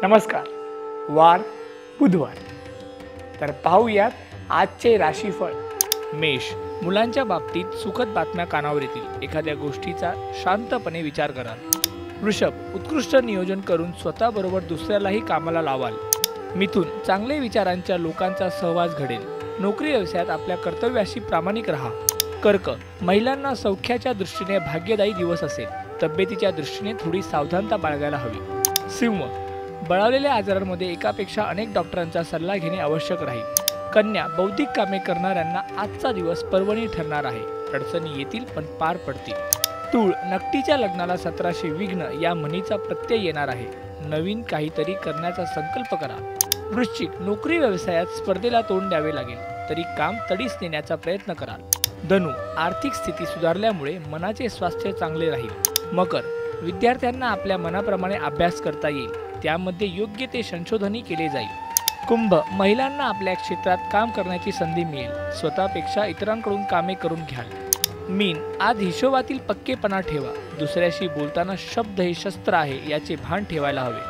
नमस्कार. वार बुधवार. तर पाहूयात आजचे राशीफळ. मेष. मुलांच्या बाबतीत सुखद बातम्या कानावर येतील. एखाद्या गोष्टीचा शांतपणे विचार कराल. वृषभ. उत्कृष्ट नियोजन करून स्वतःबरोबर दुसऱ्यालाही कामाला लावाल. मिथुन. चांगले विचारांच्या लोकांचा सहवास घडेल. नोकरी व्यवसायात आपल्या कर्तव्याशी प्रामाणिक राहा. कर्क. महिलांना सौख्याच्या दृष्टीने भाग्यदायी दिवस असेल. तब्येतीच्या दृष्टीने थोडी सावधानता बाळगायला हवी. सिंह. बळावलेल्या आजारांमध्ये एकापेक्षा अनेक डॉक्टरांचा सल्ला घेणे आवश्यक राहील. कन्या. बौद्धिक कामे करणाऱ्यांना आजचा दिवस पर्वणी ठरणार आहे. अडचणी येतील पण पार पडतील. तूळ. नकटीच्या लग्नाला 1700 विघ्न या म्हणीचा प्रत्यय येणार आहे. नवीन काहीतरी करण्याचा संकल्प करा. वृश्चिक. नोकरी व्यवसायात स्पर्धेला तोंड द्यावे लागेल तरी काम तडीस नेण्याचा प्रयत्न कराल. धनु. आर्थिक स्थिती सुधारल्यामुळे मनाचे स्वास्थ्य चांगले राहील. मकर. विद्यार्थ्यांना आपल्या मनाप्रमाणे अभ्यास करता येईल. त्यामध्ये योग्य ते संशोधनही केले जाईल. कुंभ. महिलांना आपल्या क्षेत्रात काम करण्याची संधी मिळेल. स्वतःपेक्षा इतरांकडून कामे करून घ्याल. मीन. आज हिशोबातील पक्केपणा ठेवा. दुसऱ्याशी बोलताना शब्द हे शस्त्र आहे याचे भान ठेवायला हवे.